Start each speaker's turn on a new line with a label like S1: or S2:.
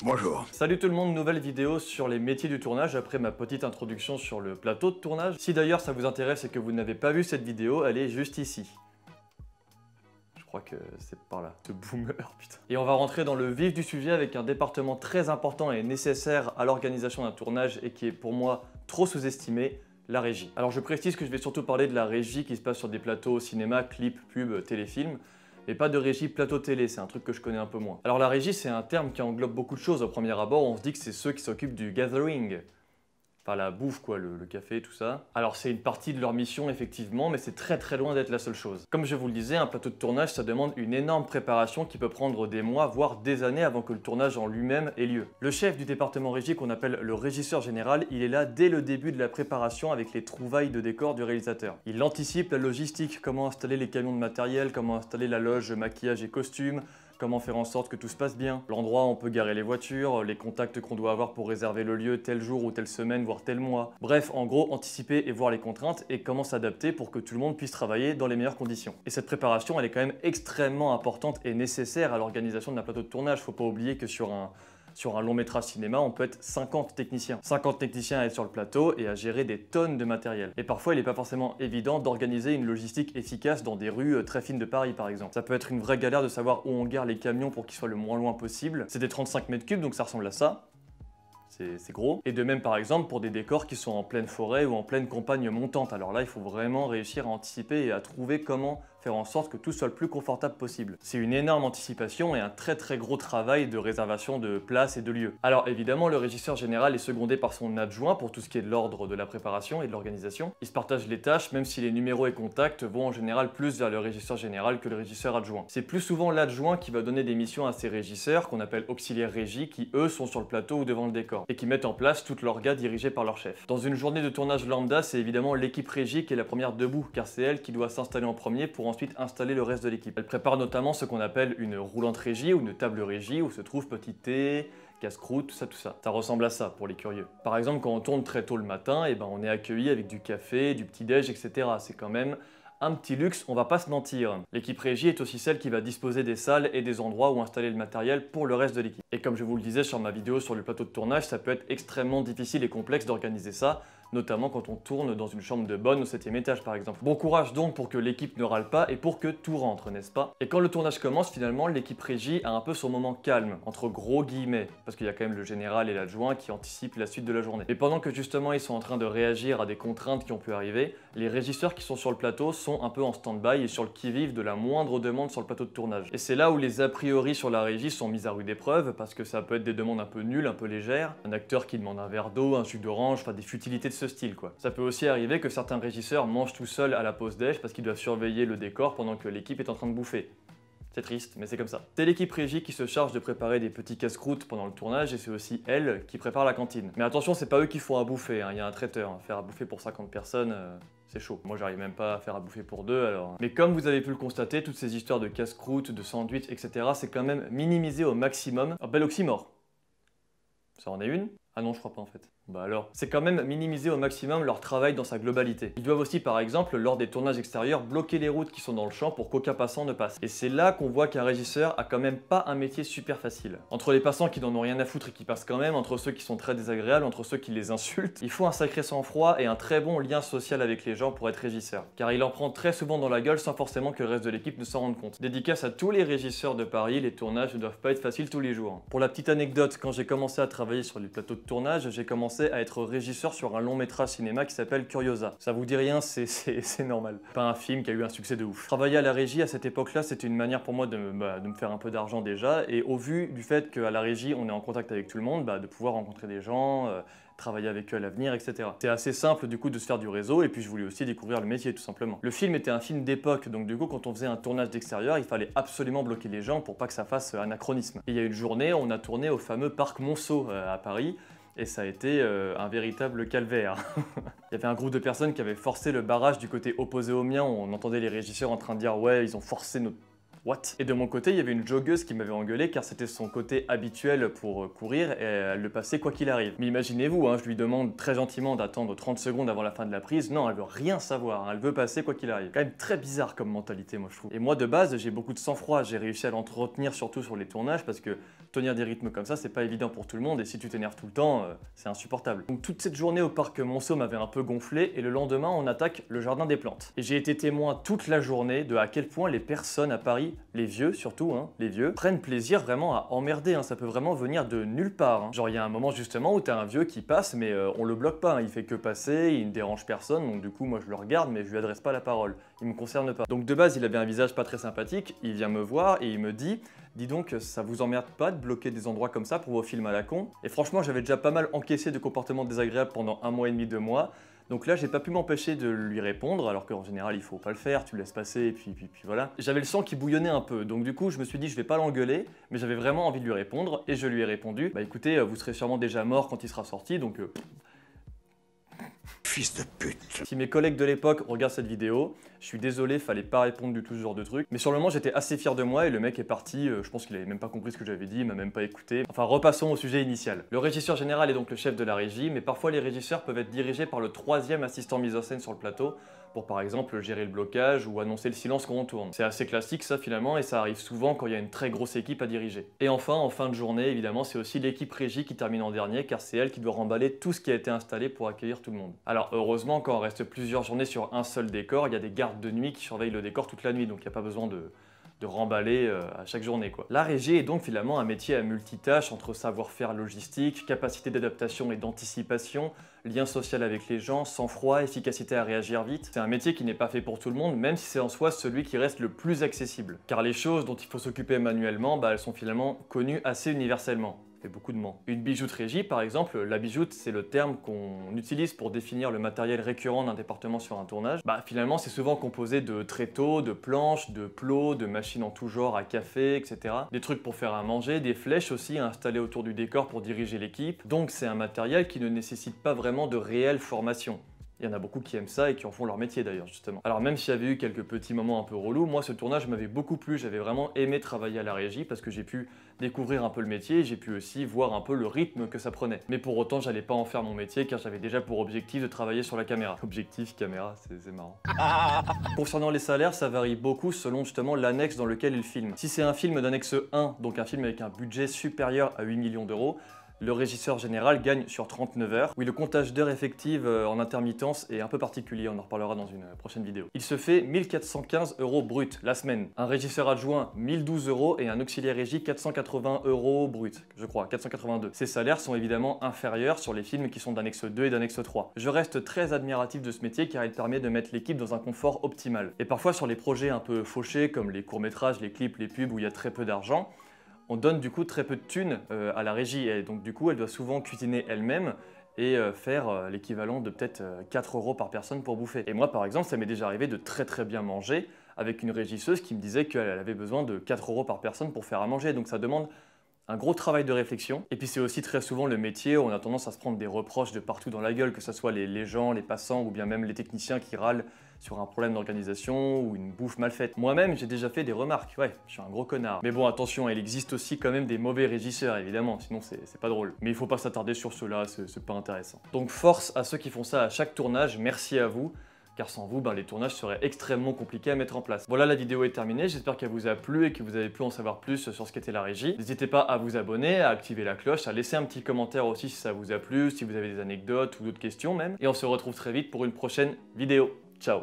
S1: Bonjour.
S2: Salut tout le monde, nouvelle vidéo sur les métiers du tournage après ma petite introduction sur le plateau de tournage. Si d'ailleurs ça vous intéresse et que vous n'avez pas vu cette vidéo, elle est juste ici. Je crois que c'est par là. Ce boomer, putain. Et on va rentrer dans le vif du sujet avec un département très important et nécessaire à l'organisation d'un tournage et qui est pour moi trop sous-estimé, la régie. Alors je précise que je vais surtout parler de la régie qui se passe sur des plateaux cinéma, clips, pub, téléfilm. Et pas de régie plateau télé, c'est un truc que je connais un peu moins. Alors la régie, c'est un terme qui englobe beaucoup de choses. Au premier abord, on se dit que c'est ceux qui s'occupent du gathering. Enfin la bouffe quoi, le café, tout ça. Alors c'est une partie de leur mission effectivement, mais c'est très loin d'être la seule chose. Comme je vous le disais, un plateau de tournage, ça demande une énorme préparation qui peut prendre des mois, voire des années avant que le tournage en lui-même ait lieu. Le chef du département régie, qu'on appelle le régisseur général, il est là dès le début de la préparation avec les trouvailles de décor du réalisateur. Il anticipe la logistique, comment installer les camions de matériel, comment installer la loge, maquillage et costumes, comment faire en sorte que tout se passe bien, l'endroit où on peut garer les voitures, les contacts qu'on doit avoir pour réserver le lieu tel jour ou telle semaine, voire tel mois. Bref, en gros, anticiper et voir les contraintes et comment s'adapter pour que tout le monde puisse travailler dans les meilleures conditions. Et cette préparation, elle est quand même extrêmement importante et nécessaire à l'organisation d'un plateau de tournage. Faut pas oublier que sur un long métrage cinéma, on peut être 50 techniciens. 50 techniciens à être sur le plateau et à gérer des tonnes de matériel. Et parfois, il n'est pas forcément évident d'organiser une logistique efficace dans des rues très fines de Paris, par exemple. Ça peut être une vraie galère de savoir où on gare les camions pour qu'ils soient le moins loin possible. C'est des 35 mètres cubes, donc ça ressemble à ça. C'est gros. Et de même par exemple pour des décors qui sont en pleine forêt ou en pleine campagne montante. Alors là, il faut vraiment réussir à anticiper et à trouver comment faire en sorte que tout soit le plus confortable possible. C'est une énorme anticipation et un très gros travail de réservation de places et de lieux. Alors évidemment, le régisseur général est secondé par son adjoint pour tout ce qui est de l'ordre de la préparation et de l'organisation. Ils se partagent les tâches, même si les numéros et contacts vont en général plus vers le régisseur général que le régisseur adjoint. C'est plus souvent l'adjoint qui va donner des missions à ces régisseurs, qu'on appelle auxiliaires régie, qui eux sont sur le plateau ou devant le décor, et qui mettent en place toute l'orga dirigée par leur chef. Dans une journée de tournage lambda, c'est évidemment l'équipe régie qui est la première debout, car c'est elle qui doit s'installer en premier pour ensuite installer le reste de l'équipe. Elle prépare notamment ce qu'on appelle une roulante régie ou une table régie où se trouve petit thé, casse-croûte, tout ça. Ça ressemble à ça pour les curieux. Par exemple, quand on tourne très tôt le matin, et ben on est accueilli avec du café, du petit-déj, etc. C'est quand même un petit luxe, on va pas se mentir. L'équipe régie est aussi celle qui va disposer des salles et des endroits où installer le matériel pour le reste de l'équipe. Et comme je vous le disais sur ma vidéo sur le plateau de tournage, ça peut être extrêmement difficile et complexe d'organiser ça, notamment quand on tourne dans une chambre de bonne au 7e étage par exemple. Bon courage donc pour que l'équipe ne râle pas et pour que tout rentre, n'est-ce pas? Et quand le tournage commence, finalement, l'équipe régie a un peu son moment calme, entre gros guillemets, parce qu'il y a quand même le général et l'adjoint qui anticipent la suite de la journée. Et pendant que justement ils sont en train de réagir à des contraintes qui ont pu arriver, les régisseurs qui sont sur le plateau sont un peu en stand-by et sur le qui-vive de la moindre demande sur le plateau de tournage. Et c'est là où les a priori sur la régie sont mis à rude épreuve, parce que ça peut être des demandes un peu nulles, un peu légères, un acteur qui demande un verre d'eau, un jus d'orange, enfin des futilités de ce style quoi. Ça peut aussi arriver que certains régisseurs mangent tout seuls à la pause déj parce qu'ils doivent surveiller le décor pendant que l'équipe est en train de bouffer. C'est triste, mais c'est comme ça. C'est l'équipe régie qui se charge de préparer des petits casse-croûtes pendant le tournage et c'est aussi elle qui prépare la cantine. Mais attention, c'est pas eux qui font à bouffer, il y a un traiteur. Faire à bouffer pour 50 personnes, c'est chaud. Moi, j'arrive même pas à faire à bouffer pour deux, alors. Mais comme vous avez pu le constater, toutes ces histoires de casse-croûtes, de sandwichs, etc., c'est quand même minimisé au maximum. Un bel oxymore. Ça en est une? Ah non, je crois pas en fait. Bah alors, c'est quand même minimiser au maximum leur travail dans sa globalité. Ils doivent aussi, par exemple, lors des tournages extérieurs, bloquer les routes qui sont dans le champ pour qu'aucun passant ne passe. Et c'est là qu'on voit qu'un régisseur a quand même pas un métier super facile. Entre les passants qui n'en ont rien à foutre et qui passent quand même, entre ceux qui sont très désagréables, entre ceux qui les insultent, il faut un sacré sang-froid et un très bon lien social avec les gens pour être régisseur. Car il en prend très souvent dans la gueule sans forcément que le reste de l'équipe ne s'en rende compte. Dédicace à tous les régisseurs de Paris, les tournages ne doivent pas être faciles tous les jours. Pour la petite anecdote, quand j'ai commencé à travailler sur les plateaux de tournage, j'ai commencé à être régisseur sur un long métrage cinéma qui s'appelle Curiosa. Ça vous dit rien, c'est normal. Pas un film qui a eu un succès de ouf. Travailler à la régie à cette époque-là, c'était une manière pour moi de me faire un peu d'argent déjà, et au vu du fait qu'à la régie, on est en contact avec tout le monde, de pouvoir rencontrer des gens, travailler avec eux à l'avenir, etc. C'est assez simple du coup de se faire du réseau, et puis je voulais aussi découvrir le métier tout simplement. Le film était un film d'époque, donc du coup quand on faisait un tournage d'extérieur, il fallait absolument bloquer les gens pour pas que ça fasse anachronisme. Et il y a une journée, on a tourné au fameux parc Monceau à Paris, et ça a été un véritable calvaire. Il y avait un groupe de personnes qui avaient forcé le barrage du côté opposé au mien, on entendait les régisseurs en train de dire « ouais, ils ont forcé notre what? Et de mon côté, il y avait une joggeuse qui m'avait engueulé car c'était son côté habituel pour courir et elle le passait quoi qu'il arrive. Mais imaginez-vous, hein, je lui demande très gentiment d'attendre 30 secondes avant la fin de la prise. Non, elle veut rien savoir, hein, elle veut passer quoi qu'il arrive. Quand même très bizarre comme mentalité, moi je trouve. Et moi de base, j'ai beaucoup de sang-froid, j'ai réussi à l'entretenir surtout sur les tournages parce que tenir des rythmes comme ça, c'est pas évident pour tout le monde et si tu t'énerves tout le temps, c'est insupportable. Donc toute cette journée au parc Monceau m'avait un peu gonflé et le lendemain, on attaque le jardin des plantes. Et j'ai été témoin toute la journée de à quel point les personnes à Paris, les vieux surtout, hein, les vieux, prennent plaisir vraiment à emmerder, hein, ça peut vraiment venir de nulle part. Hein. Genre il y a un moment justement où t'as un vieux qui passe mais on le bloque pas, hein, il fait que passer, il ne dérange personne, donc du coup moi je le regarde mais je lui adresse pas la parole, il me concerne pas. Donc de base il avait un visage pas très sympathique, il vient me voir et il me dit « Dis donc, ça vous emmerde pas de bloquer des endroits comme ça pour vos films à la con ?» Et franchement j'avais déjà pas mal encaissé de comportements désagréables pendant 1 mois et demi, 2 mois. Donc là, j'ai pas pu m'empêcher de lui répondre, alors qu'en général, il faut pas le faire, tu le laisses passer, et puis voilà. J'avais le sang qui bouillonnait un peu, donc du coup, je me suis dit, je vais pas l'engueuler, mais j'avais vraiment envie de lui répondre, et je lui ai répondu, bah écoutez, vous serez sûrement déjà mort quand il sera sorti, donc fils de pute. Si mes collègues de l'époque regardent cette vidéo, je suis désolé, fallait pas répondre du tout ce genre de truc. Mais sur le moment, j'étais assez fier de moi et le mec est parti, je pense qu'il avait même pas compris ce que j'avais dit, il m'a même pas écouté. Enfin, repassons au sujet initial. Le régisseur général est donc le chef de la régie, mais parfois les régisseurs peuvent être dirigés par le 3e assistant mise en scène sur le plateau, pour par exemple gérer le blocage ou annoncer le silence quand on tourne. C'est assez classique ça finalement et ça arrive souvent quand il y a une très grosse équipe à diriger. Et enfin, en fin de journée, évidemment, c'est aussi l'équipe régie qui termine en dernier car c'est elle qui doit remballer tout ce qui a été installé pour accueillir tout le monde. Alors heureusement, quand on reste plusieurs journées sur un seul décor, il y a des gardes de nuit qui surveillent le décor toute la nuit, donc il n'y a pas besoin de remballer à chaque journée, quoi. La régie est donc finalement un métier à multitâches entre savoir-faire logistique, capacité d'adaptation et d'anticipation, lien social avec les gens, sang-froid, efficacité à réagir vite. C'est un métier qui n'est pas fait pour tout le monde, même si c'est en soi celui qui reste le plus accessible. Car les choses dont il faut s'occuper manuellement, bah, elles sont finalement connues assez universellement. Fait beaucoup de monde. Une bijoute régie, par exemple, la bijoute, c'est le terme qu'on utilise pour définir le matériel récurrent d'un département sur un tournage. Bah finalement, c'est souvent composé de tréteaux, de planches, de plots, de machines en tout genre à café, etc. Des trucs pour faire à manger, des flèches aussi à installer autour du décor pour diriger l'équipe. Donc c'est un matériel qui ne nécessite pas vraiment de réelle formation. Il y en a beaucoup qui aiment ça et qui en font leur métier d'ailleurs, justement. Alors même s'il y avait eu quelques petits moments un peu relous, moi ce tournage m'avait beaucoup plu, j'avais vraiment aimé travailler à la régie parce que j'ai pu découvrir un peu le métier et j'ai pu aussi voir un peu le rythme que ça prenait. Mais pour autant, j'allais pas en faire mon métier car j'avais déjà pour objectif de travailler sur la caméra. Objectif, caméra, c'est marrant. Concernant les salaires, ça varie beaucoup selon justement l'annexe dans lequel ils filment. Si c'est un film d'annexe 1, donc un film avec un budget supérieur à 8 millions d'euros, le régisseur général gagne sur 39 heures. Oui, le comptage d'heures effectives en intermittence est un peu particulier, on en reparlera dans une prochaine vidéo. Il se fait 1415 € brut la semaine. Un régisseur adjoint 1012 € et un auxiliaire régie 480 € brut, je crois, 482. Ces salaires sont évidemment inférieurs sur les films qui sont d'annexe 2 et d'annexe 3. Je reste très admiratif de ce métier car il permet de mettre l'équipe dans un confort optimal. Et parfois sur les projets un peu fauchés comme les courts-métrages, les clips, les pubs où il y a très peu d'argent, on donne du coup très peu de thunes à la régie et donc du coup elle doit souvent cuisiner elle-même et faire l'équivalent de peut-être 4 € par personne pour bouffer. Et moi par exemple ça m'est déjà arrivé de très bien manger avec une régisseuse qui me disait qu'elle avait besoin de 4 € par personne pour faire à manger, donc ça demande un gros travail de réflexion. Et puis c'est aussi très souvent le métier où on a tendance à se prendre des reproches de partout dans la gueule, que ce soit les gens, les passants ou bien même les techniciens qui râlent sur un problème d'organisation ou une bouffe mal faite. Moi-même, j'ai déjà fait des remarques, ouais, je suis un gros connard. Mais bon, attention, il existe aussi quand même des mauvais régisseurs, évidemment, sinon c'est pas drôle. Mais il faut pas s'attarder sur cela, c'est pas intéressant. Donc force à ceux qui font ça à chaque tournage, merci à vous. Car sans vous, les tournages seraient extrêmement compliqués à mettre en place. Voilà, la vidéo est terminée, j'espère qu'elle vous a plu et que vous avez pu en savoir plus sur ce qu'était la régie. N'hésitez pas à vous abonner, à activer la cloche, à laisser un petit commentaire aussi si ça vous a plu, si vous avez des anecdotes ou d'autres questions même. Et on se retrouve très vite pour une prochaine vidéo. Ciao!